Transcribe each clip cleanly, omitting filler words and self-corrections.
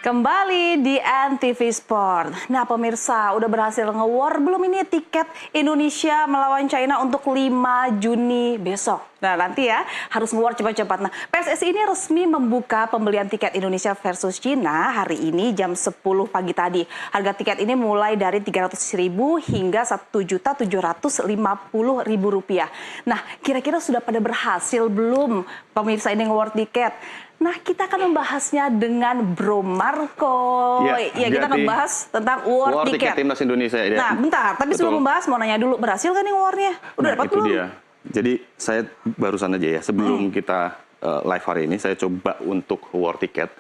Kembali di NTV Sport. Nah pemirsa, udah berhasil nge-war belum ini tiket Indonesia melawan China untuk 5 Juni besok? Nah nanti ya harus nge-war cepat-cepat. Nah PSSI ini resmi membuka pembelian tiket Indonesia versus China hari ini jam 10 pagi tadi. Harga tiket ini mulai dari 300.000 hingga 1.750.000 rupiah. Nah kira-kira sudah pada berhasil belum pemirsa ini nge-war tiket? Nah, kita akan membahasnya dengan Bro Marco. Ya kita akan membahas tentang war tiket Timnas Indonesia. Ya. Nah, bentar. Tapi sebelum membahas, mau nanya dulu, berhasil kan nih warnya? Udah dapat belum? Dia. Jadi, saya barusan aja ya, sebelum kita live hari ini, saya coba untuk war tiket.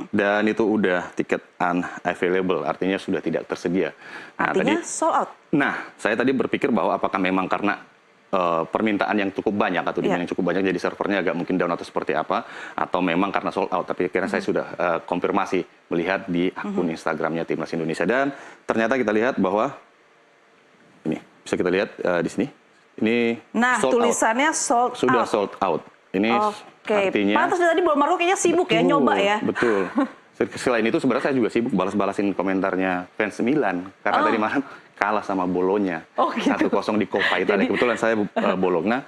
Dan itu udah tiket unavailable, artinya sudah tidak tersedia. Nah, artinya sold out? Nah, saya tadi berpikir bahwa apakah memang karena permintaan yang cukup banyak atau demand yang cukup banyak jadi servernya agak mungkin down atau seperti apa, atau memang karena sold out. Tapi akhirnya saya sudah konfirmasi melihat di akun Instagramnya Timnas Indonesia, dan ternyata kita lihat bahwa ini bisa kita lihat di sini ini sold tulisannya out. Sold out. Sudah sold out. Ini artinya pantas tadi Bro Marco kayaknya sibuk ya nyoba ya. Betul. Selain itu sebenarnya saya juga sibuk balas-balasin komentarnya fans Milan karena dari malam kalah sama Bolonya 1-0 di Coppa Italia. Kebetulan saya Bologna.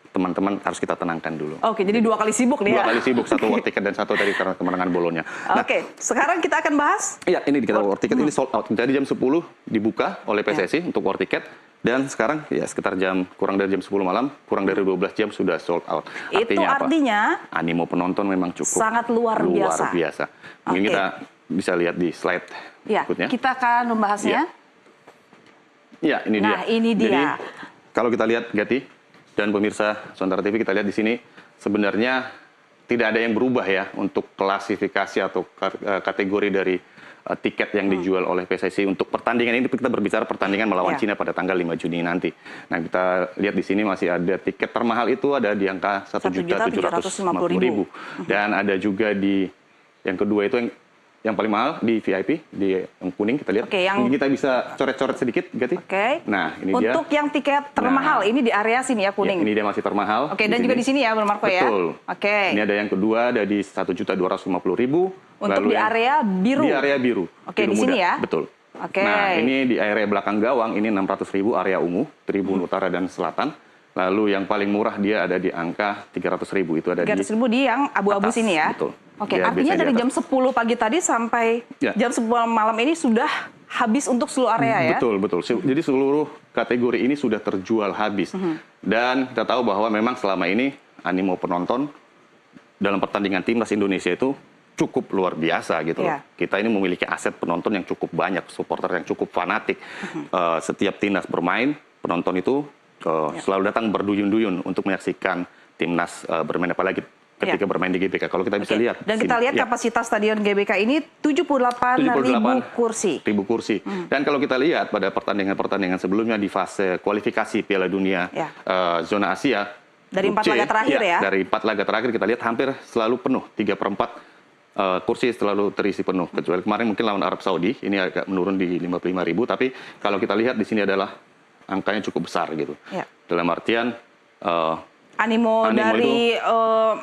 Teman-teman harus kita tenangkan dulu. Jadi 2 kali sibuk nih ya. 2 kali sibuk, 1 war ticket dan 1 dari karena kemenangan Bolonya. Nah, sekarang kita akan bahas. Iya, ini kita war ticket ini sold out. Jadi jam 10 dibuka oleh PSSI untuk war ticket. Dan sekarang ya sekitar kurang dari jam 10 malam, kurang dari 12 jam sudah sold out. Artinya animo penonton memang cukup sangat luar biasa. Mungkin kita bisa lihat di slide berikutnya. Kita akan membahasnya. Ya, ini dia. Nah, ini dia. Jadi, kalau kita lihat Gati dan pemirsa Sontar TV, kita lihat di sini sebenarnya tidak ada yang berubah ya untuk klasifikasi atau kategori dari tiket yang dijual oleh PSSI untuk pertandingan ini. Kita berbicara pertandingan melawan Cina pada tanggal 5 Juni nanti. Nah, kita lihat di sini masih ada tiket termahal itu ada di angka 1.750.000. Dan ada juga di yang kedua itu yang paling mahal di VIP, di yang kuning kita lihat. Ini kita bisa coret-coret sedikit, Gati. Nah, ini dia. Untuk yang tiket termahal ini di area sini ya, kuning. Ini dia masih termahal. Dan juga di sini ya, Bro Marco ya. Betul. Ini ada yang kedua, ada di 1.250.000. Untuk di area biru. Di area biru. Di sini ya. Betul. Nah, ini di area belakang gawang ini 600.000 area ungu, Tribun Utara dan Selatan. Lalu yang paling murah dia ada di angka 300.000, itu ada 300.000 di yang abu-abu sini ya. Betul. Artinya dari jam 10 pagi tadi sampai jam 10 malam ini sudah habis untuk seluruh area ya? Betul. Jadi seluruh kategori ini sudah terjual habis. Dan kita tahu bahwa memang selama ini animo penonton dalam pertandingan Timnas Indonesia itu cukup luar biasa gitu loh. Kita ini memiliki aset penonton yang cukup banyak, supporter yang cukup fanatik. Setiap Timnas bermain, penonton itu selalu datang berduyun-duyun untuk menyaksikan Timnas bermain, apalagi ketika bermain di GBK. Kalau kita bisa lihat. Dan kita lihat kapasitas stadion GBK ini 78.000 kursi. Dan kalau kita lihat pada pertandingan-pertandingan sebelumnya di fase kualifikasi Piala Dunia zona Asia. Dari 4 laga terakhir ya? Dari 4 laga terakhir kita lihat hampir selalu penuh. 3/4 kursi selalu terisi penuh. Kecuali kemarin mungkin lawan Arab Saudi, ini agak menurun di 55.000. Tapi kalau kita lihat di sini adalah angkanya cukup besar gitu. Dalam artian animo dari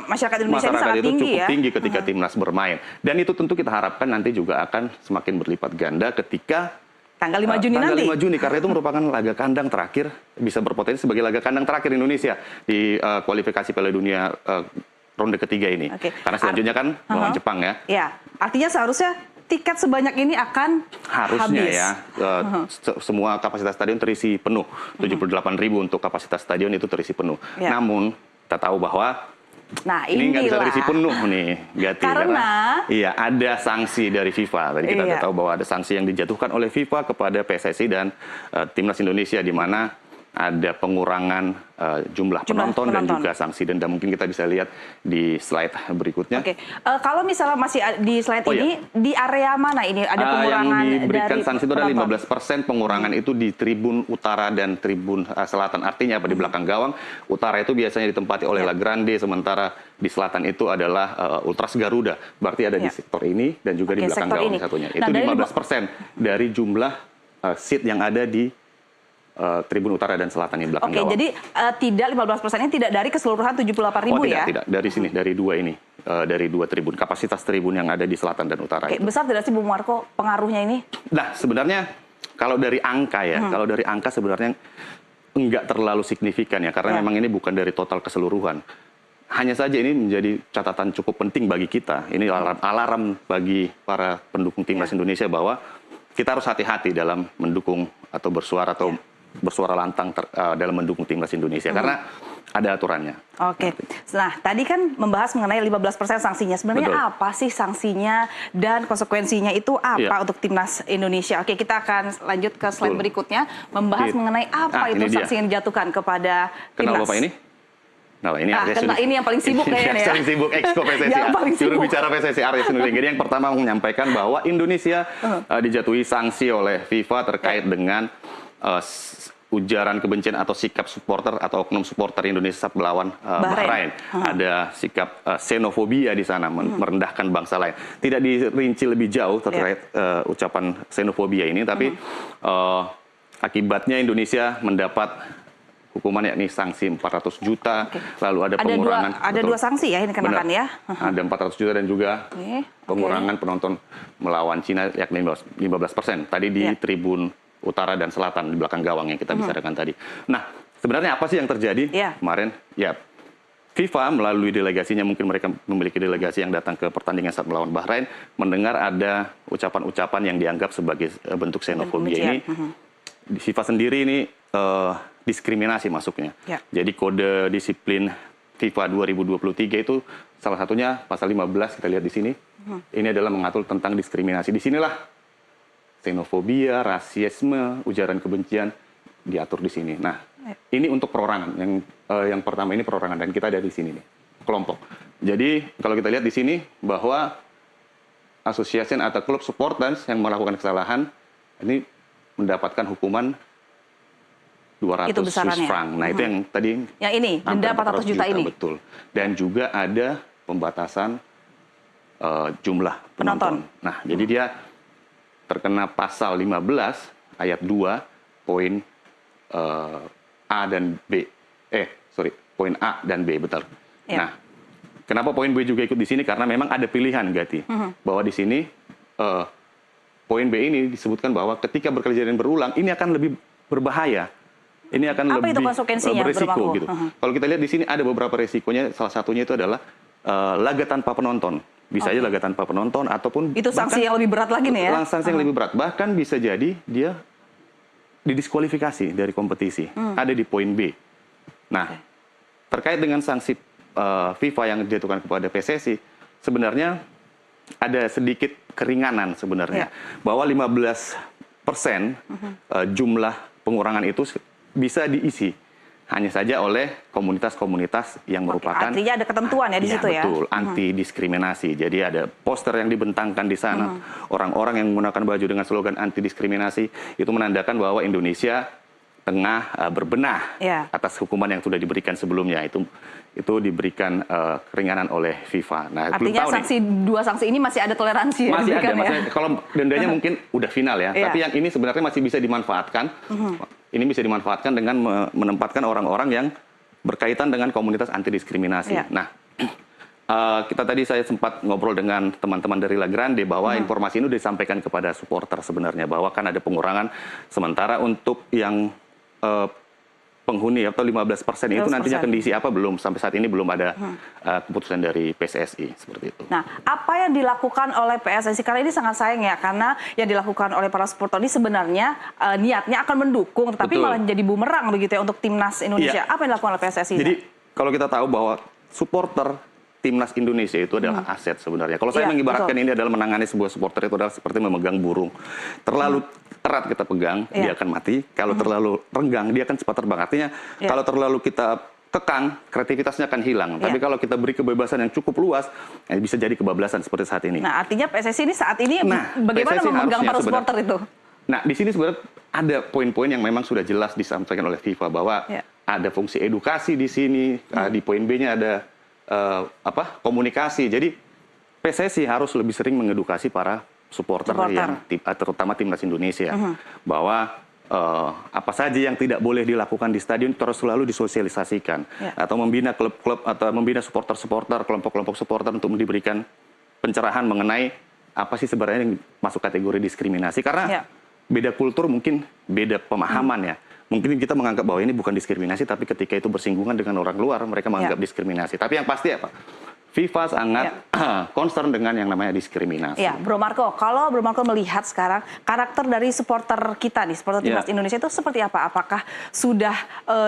masyarakat Indonesia ini sangat tinggi cukup tinggi ketika Timnas bermain. Dan itu tentu kita harapkan nanti juga akan semakin berlipat ganda ketika tanggal 5 Juni nanti. 5 Juni, karena itu merupakan laga kandang terakhir, bisa berpotensi sebagai laga kandang terakhir Indonesia di kualifikasi Piala Dunia ronde ketiga ini. Karena selanjutnya kan melawan Jepang ya. Artinya seharusnya tiket sebanyak ini akan habis. Semua kapasitas stadion terisi penuh. 78.000 untuk kapasitas stadion itu terisi penuh. Namun kita tahu bahwa ini nggak bisa terisi penuh nih, Gati, karena ada sanksi dari FIFA. Tadi kita tahu bahwa ada sanksi yang dijatuhkan oleh FIFA kepada PSSI dan Timnas Indonesia, di mana ada pengurangan jumlah penonton dan juga sanksi denda. Mungkin kita bisa lihat di slide berikutnya. Kalau misalnya masih di slide ini, di area mana ini ada pengurangan? Yang diberikan dari sanksi itu ada 15% pengurangan itu di Tribun Utara dan Tribun Selatan. Artinya apa? Di belakang gawang utara itu biasanya ditempati oleh La Grande, sementara di selatan itu adalah Ultras Garuda. Berarti ada di sektor ini dan juga di belakang gawang satunya. Itu 15% dari jumlah seat yang ada di Tribun Utara dan Selatan di belakang gawang. Jadi tidak 15%-nya tidak dari keseluruhan 78.000 ya? Tidak, dari sini, dari dua ini. dari 2 tribun, kapasitas tribun yang ada di selatan dan utara. Oke, besar tidak sih Bung Marco pengaruhnya ini? Nah, sebenarnya kalau dari angka ya, kalau dari angka sebenarnya enggak terlalu signifikan ya, karena memang ini bukan dari total keseluruhan. Hanya saja ini menjadi catatan cukup penting bagi kita. Ini alarm bagi para pendukung timnas Indonesia bahwa kita harus hati-hati dalam mendukung atau bersuara bersuara lantang dalam mendukung timnas Indonesia karena ada aturannya. Oke. Nah, tadi kan membahas mengenai 15% sanksinya. Sebenarnya apa sih sanksinya dan konsekuensinya itu apa untuk timnas Indonesia? Oke, kita akan lanjut ke slide berikutnya membahas mengenai apa itu sanksi yang dijatuhkan kepada timnas. Kenal Bapak ini? Nah, ini yang paling sibuk kayaknya ya. Paling sibuk Exco PSSI. Juru bicara PSSI Arya Sinulinga. Jadi yang pertama menyampaikan bahwa Indonesia dijatuhi sanksi oleh FIFA terkait dengan ujaran kebencian atau sikap supporter atau oknum supporter Indonesia saat melawan Bahrain. Ada sikap xenofobia di sana, merendahkan bangsa lain. Tidak dirinci lebih jauh terkait ucapan xenofobia ini, tapi akibatnya Indonesia mendapat hukuman yakni sanksi 400 juta, lalu ada pengurangan. Ada dua sanksi ya ini dikenakan ya. Ada 400 juta dan juga pengurangan penonton melawan Cina yakni 15%. Tadi di tribun utara dan selatan di belakang gawang yang kita bicarakan tadi. Nah, sebenarnya apa sih yang terjadi kemarin? Ya, FIFA melalui delegasinya, mungkin mereka memiliki delegasi yang datang ke pertandingan saat melawan Bahrain, mendengar ada ucapan-ucapan yang dianggap sebagai bentuk xenofobia ini. Di FIFA sendiri ini diskriminasi masuknya. Jadi kode disiplin FIFA 2023 itu salah satunya pasal 15 kita lihat di sini. Ini adalah mengatur tentang diskriminasi. Di sinilah xenofobia, rasisme, ujaran kebencian diatur di sini. Nah, ini untuk perorangan. Yang pertama ini perorangan dan kita ada di sini nih, kelompok. Jadi kalau kita lihat di sini bahwa association atau klub supporters yang melakukan kesalahan ini mendapatkan hukuman 200 Swiss franc. Nah, itu yang tadi yang ini denda 400 juta ini. Betul. Dan juga ada pembatasan jumlah penonton. Nah, jadi dia terkena pasal 15 ayat 2 poin A dan B. Poin A dan B, betul. Nah, kenapa poin B juga ikut di sini? Karena memang ada pilihan, Gati. Bahwa di sini poin B ini disebutkan bahwa ketika berkejadian berulang ini akan lebih berbahaya. Ini akan lebih berisiko gitu. Kalau kita lihat di sini ada beberapa risikonya. Salah satunya itu adalah laga tanpa penonton. Bisa aja laga tanpa penonton ataupun itu sanksi yang lebih berat lagi nih ya. Sanksi yang lebih berat. Bahkan bisa jadi dia didiskualifikasi dari kompetisi. Ada di poin B. Nah, terkait dengan sanksi FIFA yang dijatuhkan kepada PSSI, sebenarnya ada sedikit keringanan sebenarnya. Bahwa 15% jumlah pengurangan itu bisa diisi hanya saja oleh komunitas-komunitas yang merupakan artinya ada ketentuan ya di situ ya. Betul, anti diskriminasi. Jadi ada poster yang dibentangkan di sana. Orang-orang yang menggunakan baju dengan slogan anti diskriminasi itu menandakan bahwa Indonesia tengah berbenah atas hukuman yang sudah diberikan sebelumnya. Itu diberikan keringanan oleh FIFA. Nah, artinya dua sanksi ini masih ada toleransi ya? Masih ada. Kalau dendanya mungkin udah final ya. Tapi yang ini sebenarnya masih bisa dimanfaatkan. Ini bisa dimanfaatkan dengan menempatkan orang-orang yang berkaitan dengan komunitas anti diskriminasi. Nah, kita tadi saya sempat ngobrol dengan teman-teman dari La Grande bahwa informasi ini disampaikan kepada supporter sebenarnya bahwa kan ada pengurangan sementara untuk yang penghuni atau 15% itu nantinya akan diisi apa belum, sampai saat ini belum ada keputusan dari PSSI seperti itu. Nah, apa yang dilakukan oleh PSSI karena ini sangat sayang ya, karena yang dilakukan oleh para supporter ini sebenarnya niatnya akan mendukung tetapi malah jadi bumerang begitu ya untuk timnas Indonesia. Apa yang dilakukan oleh PSSI? Jadi kalau kita tahu bahwa supporter timnas Indonesia itu adalah aset sebenarnya. Kalau saya mengibaratkan ini adalah menangani sebuah supporter itu adalah seperti memegang burung. Terlalu erat kita pegang, dia akan mati. Kalau terlalu renggang, dia akan cepat terbang. Artinya kalau terlalu kita kekang, kreativitasnya akan hilang. Tapi kalau kita beri kebebasan yang cukup luas, bisa jadi kebablasan seperti saat ini. Nah, artinya PSSI ini saat ini bagaimana memegang para supporter itu? Nah, di sini sebenarnya ada poin-poin yang memang sudah jelas disampaikan oleh FIFA bahwa ada fungsi edukasi di sini, di poin B-nya ada komunikasi. Jadi PSSI harus lebih sering mengedukasi para supporter yang terutama timnas Indonesia bahwa apa saja yang tidak boleh dilakukan di stadion terus selalu disosialisasikan, atau membina klub-klub atau membina supporter-supporter, kelompok-kelompok supporter untuk diberikan pencerahan mengenai apa sih sebenarnya yang masuk kategori diskriminasi, karena beda kultur mungkin beda pemahaman ya. Mungkin kita menganggap bahwa ini bukan diskriminasi, tapi ketika itu bersinggungan dengan orang luar mereka menganggap diskriminasi. Tapi yang pasti apa? FIFA sangat concern dengan yang namanya diskriminasi. Ya, Bro Marco, kalau Bro Marco melihat sekarang karakter dari supporter kita nih, supporter timnas Indonesia itu seperti apa? Apakah sudah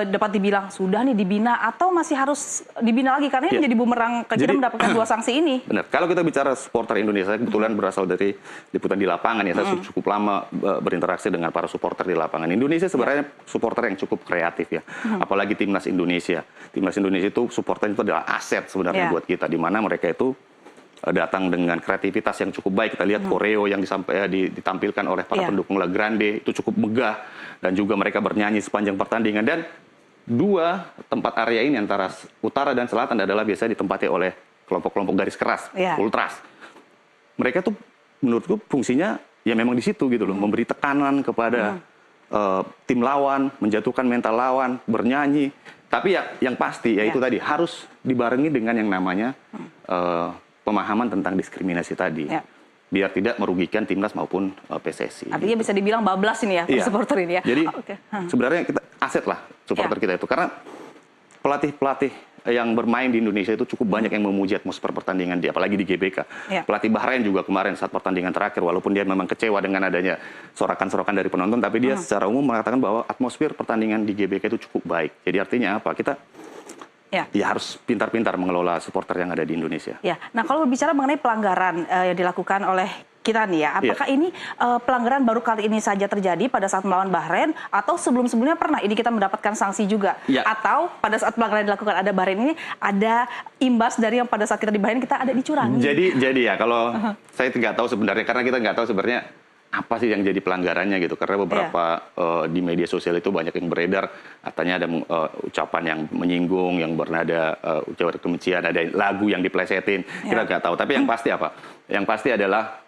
dapat dibilang sudah nih dibina atau masih harus dibina lagi karena ini menjadi bumerang ke kita mendapatkan 2 sanksi ini? Benar. Kalau kita bicara supporter Indonesia, kebetulan berasal dari liputan di lapangan ya, saya cukup lama berinteraksi dengan para supporter di lapangan. Indonesia sebenarnya supporter yang cukup kreatif ya, apalagi timnas Indonesia. Timnas Indonesia itu supporter itu adalah aset sebenarnya buat kita, di mana mereka itu datang dengan kreativitas yang cukup baik. Kita lihat koreo yang ditampilkan oleh para pendukung La Grande itu cukup megah, dan juga mereka bernyanyi sepanjang pertandingan. Dan 2 tempat area ini antara utara dan selatan adalah biasanya ditempati oleh kelompok-kelompok garis keras, ultras. Mereka tuh menurutku fungsinya ya memang di situ gitu loh, memberi tekanan kepada tim lawan, menjatuhkan mental lawan, bernyanyi. Tapi ya yang pasti ya itu tadi harus dibarengi dengan yang namanya pemahaman tentang diskriminasi tadi, biar tidak merugikan timnas maupun PSSI. Artinya bisa dibilang bablas ini ya, supporter ini ya. Jadi sebenarnya kita aset lah supporter kita itu, karena pelatih-pelatih yang bermain di Indonesia itu cukup banyak yang memuji atmosfer pertandingan apalagi di GBK. Pelatih Bahrain juga kemarin saat pertandingan terakhir, walaupun dia memang kecewa dengan adanya sorakan-sorakan dari penonton, tapi dia secara umum mengatakan bahwa atmosfer pertandingan di GBK itu cukup baik. Jadi artinya apa? Kita ya harus pintar-pintar mengelola supporter yang ada di Indonesia. Ya. Nah, kalau bicara mengenai pelanggaran yang dilakukan oleh kita nih ya, apakah ini pelanggaran baru kali ini saja terjadi pada saat melawan Bahrain, atau sebelum-sebelumnya pernah ini kita mendapatkan sanksi juga? Atau pada saat pelanggaran dilakukan ada Bahrain ini ada imbas dari yang pada saat kita di Bahrain kita ada dicurangi? Jadi ya kalau saya nggak tahu sebenarnya, karena kita nggak tahu sebenarnya apa sih yang jadi pelanggarannya gitu, karena beberapa di media sosial itu banyak yang beredar katanya ada ucapan yang menyinggung, yang bernada ucapan kebencian, ada lagu yang diplesetin, kita nggak tahu. Tapi yang pasti apa? Yang pasti adalah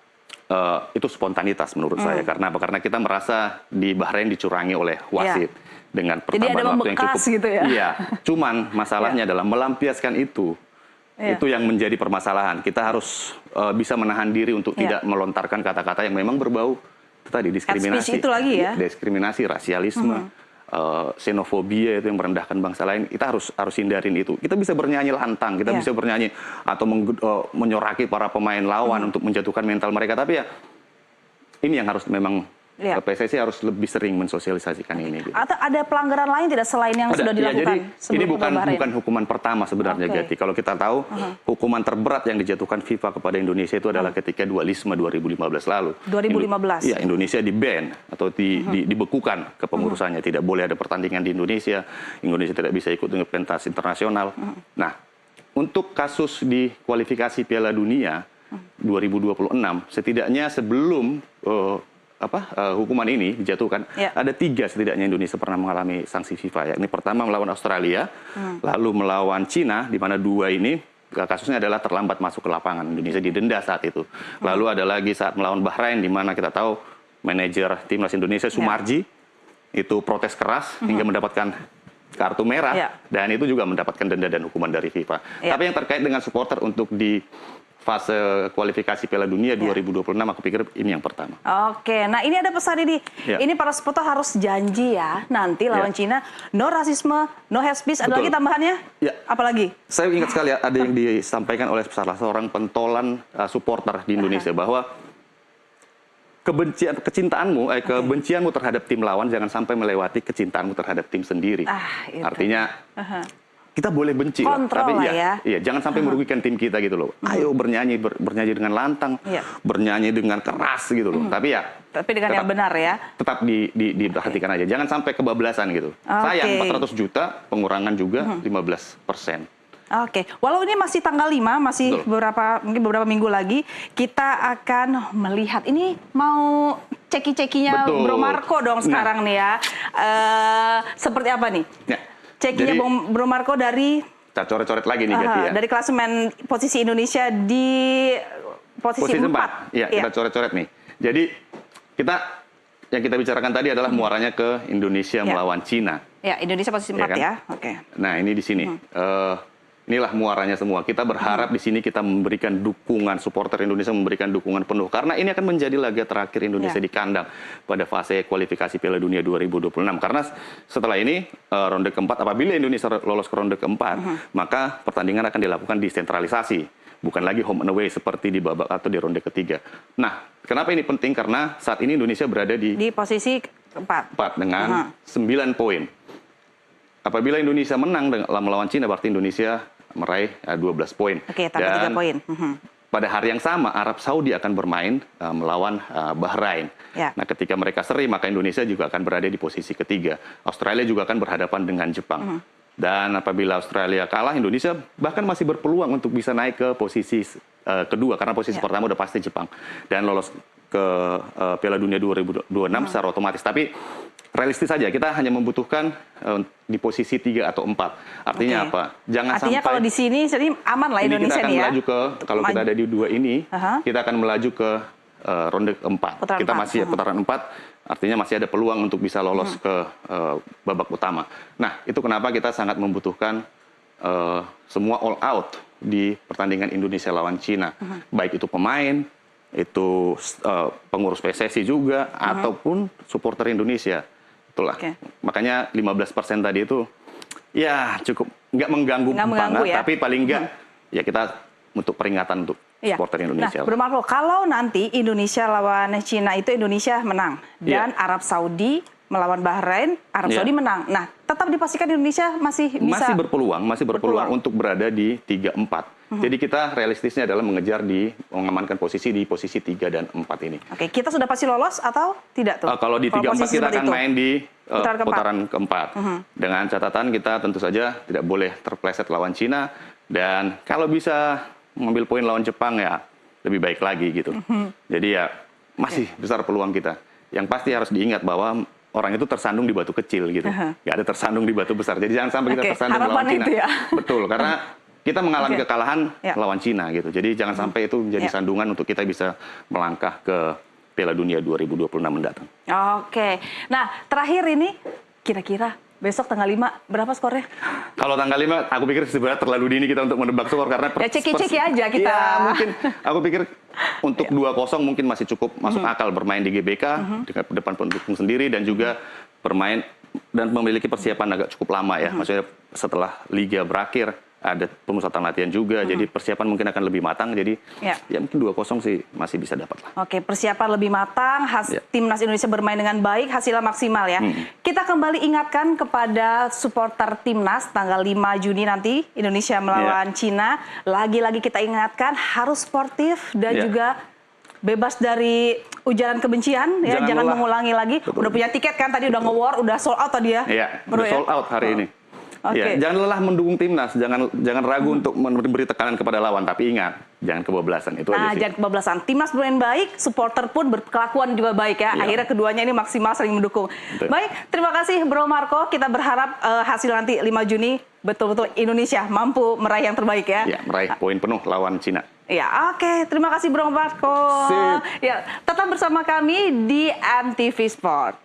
itu spontanitas menurut saya. Karena apa? Karena kita merasa di Bahrain dicurangi oleh wasit dengan pertambahan waktu yang cukup. Gitu ya? Iya. Cuman masalahnya adalah melampiaskan itu yang menjadi permasalahan. Kita harus bisa menahan diri untuk tidak melontarkan kata-kata yang memang berbau tadi diskriminasi. Itu lagi ya? Diskriminasi, rasialisme, xenofobia itu yang merendahkan bangsa lain. Kita harus hindarin itu. Kita bisa bernyanyi lantang, kita bisa bernyanyi atau menyoraki para pemain lawan untuk menjatuhkan mental mereka. Tapi ya ini yang harus memang PSSI harus lebih sering mensosialisasikan ini. Gitu. Atau ada pelanggaran lain tidak selain yang sudah dilakukan? Jadi ini bukan hukuman pertama sebenarnya, Gati. Kalau kita tahu hukuman terberat yang dijatuhkan FIFA kepada Indonesia itu adalah ketika dualisme 2015 lalu. 2015? Iya, Indonesia di-ban atau dibekukan kepengurusannya. Tidak boleh ada pertandingan di Indonesia. Indonesia tidak bisa ikut dengan pentas internasional. Nah, untuk kasus di kualifikasi Piala Dunia 2026, setidaknya sebelum hukuman ini dijatuhkan, ada 3 setidaknya Indonesia pernah mengalami sanksi FIFA. Yakni pertama melawan Australia, lalu melawan Cina, di mana 2 ini kasusnya adalah terlambat masuk ke lapangan. Indonesia didenda saat itu. Lalu ada lagi saat melawan Bahrain, di mana kita tahu manajer timnas Indonesia Sumarji itu protes keras hingga mendapatkan kartu merah, dan itu juga mendapatkan denda dan hukuman dari FIFA. Tapi yang terkait dengan supporter untuk di fase kualifikasi Piala Dunia 2026, aku pikir ini yang pertama. Oke, nah ini ada pesan ini. Ini para supporter harus janji ya, nanti lawan Cina, no rasisme, no hate speech. Ada lagi tambahannya? Apalagi? Saya ingat sekali ada yang disampaikan oleh salah seorang pentolan supporter di Indonesia, bahwa kebencianmu terhadap tim lawan jangan sampai melewati kecintaanmu terhadap tim sendiri. Artinya kita boleh benci, tapi jangan sampai merugikan tim kita gitu loh. Ayo bernyanyi dengan lantang, bernyanyi dengan keras gitu loh. Tapi dengan yang benar ya. Tetap diperhatikan aja. Jangan sampai kebablasan gitu. Sayang 400 juta, pengurangan juga 15%. Oke, walau ini masih tanggal 5, masih mungkin beberapa minggu lagi, kita akan melihat. Ini mau ceki-cekinya Bro Marco dong sekarang nih ya. Seperti apa nih? Cekinya Bro Marco dari kita coret-coret lagi nih Gati ya. Dari klasemen posisi Indonesia di posisi 4. Iya, kita coret-coret nih. Jadi kita yang kita bicarakan tadi adalah muaranya ke Indonesia melawan Cina. Ya, Indonesia posisi 4 ya. Oke. Nah, ini di sini. Inilah muaranya semua. Kita berharap di sini kita memberikan dukungan, supporter Indonesia memberikan dukungan penuh. Karena ini akan menjadi laga terakhir Indonesia di kandang pada fase kualifikasi Piala Dunia 2026. Karena setelah ini, ronde keempat, apabila Indonesia lolos ke ronde keempat, maka pertandingan akan dilakukan desentralisasi. Bukan lagi home and away seperti di babak atau di ronde ketiga. Nah, kenapa ini penting? Karena saat ini Indonesia berada di posisi keempat dengan 9 poin. Apabila Indonesia menang dalam melawan Cina, berarti Indonesia meraih 12 poin. Oke, tambah 3 poin. Pada hari yang sama, Arab Saudi akan bermain melawan Bahrain. Ya. Nah, ketika mereka seri, maka Indonesia juga akan berada di posisi ketiga. Australia juga akan berhadapan dengan Jepang. Dan apabila Australia kalah, Indonesia bahkan masih berpeluang untuk bisa naik ke posisi kedua. Karena posisi pertama udah pasti Jepang. Dan lolos ke Piala Dunia 2026 secara otomatis. Tapi realistis saja, kita hanya membutuhkan di posisi 3 atau 4. Artinya apa? Artinya sampai kalau di sini aman lah Indonesia kita akan melaju ke, kalau kita ada di 2 ini, kita akan melaju ke ronde keempat. Kita masih putaran 4. Artinya masih ada peluang untuk bisa lolos ke babak utama. Nah, itu kenapa kita sangat membutuhkan semua all out di pertandingan Indonesia lawan Cina. Baik itu pemain, itu pengurus PSSI juga, ataupun supporter Indonesia. Itulah. Makanya 15% tadi itu, ya cukup nggak mengganggu banget, tapi paling nggak, ya kita untuk peringatan untuk supporter Indonesia. Nah, Bro Marco, kalau nanti Indonesia lawan Cina itu Indonesia menang dan Arab Saudi melawan Bahrain, Arab Saudi menang. Nah, tetap dipastikan Indonesia masih bisa masih berpeluang untuk berada di 3-4. Jadi kita realistisnya adalah mengamankan posisi di posisi 3 dan 4 ini. Oke, kita sudah pasti lolos atau tidak tuh? Kalau di 3-4 kita akan main di putaran keempat. Dengan catatan kita tentu saja tidak boleh terpleset lawan Cina, dan kalau bisa mengambil poin lawan Jepang ya lebih baik lagi gitu. Jadi ya masih besar peluang kita. Yang pasti harus diingat bahwa orang itu tersandung di batu kecil gitu. Nggak ada tersandung di batu besar. Jadi jangan sampai kita tersandung lawan Cina. Betul, karena kita mengalami kekalahan lawan Cina gitu. Jadi jangan sampai itu menjadi sandungan untuk kita bisa melangkah ke Piala Dunia 2026 mendatang. Oke. Nah, terakhir ini kira-kira besok tanggal 5 berapa skornya? Kalau tanggal 5 aku pikir sebenarnya terlalu dini kita untuk menebak skor karena ceki-ceki aja kita. Ya, mungkin aku pikir untuk 2-0 mungkin masih cukup masuk akal bermain di GBK dengan depan pendukung sendiri dan juga bermain dan memiliki persiapan agak cukup lama ya. Maksudnya setelah liga berakhir ada pemusatan latihan juga, jadi persiapan mungkin akan lebih matang, jadi ya mungkin 2-0 sih masih bisa dapat lah. Oke, persiapan lebih matang, Timnas Indonesia bermain dengan baik, hasilnya maksimal ya. Kita kembali ingatkan kepada supporter Timnas tanggal 5 Juni nanti Indonesia melawan Cina, lagi-lagi kita ingatkan harus sportif dan juga bebas dari ujaran kebencian, ya jangan mengulangi lagi. Udah punya tiket kan, tadi udah nge-war, udah sold out tadi ya? Iya, udah sold out hari ini. Ya, jangan lelah mendukung Timnas, jangan ragu untuk memberi tekanan kepada lawan, tapi ingat, jangan kebablasan. Itu aja sih. Jangan kebablasan. Timnas bermain baik, supporter pun berkelakuan juga baik ya. Akhirnya keduanya ini maksimal saling mendukung. Baik, terima kasih Bro Marco. Kita berharap hasil nanti 5 Juni betul-betul Indonesia mampu meraih yang terbaik ya. Ya, meraih poin penuh lawan Cina. Ya, oke. Terima kasih Bro Marco. Ya, tetap bersama kami di MTV Sport.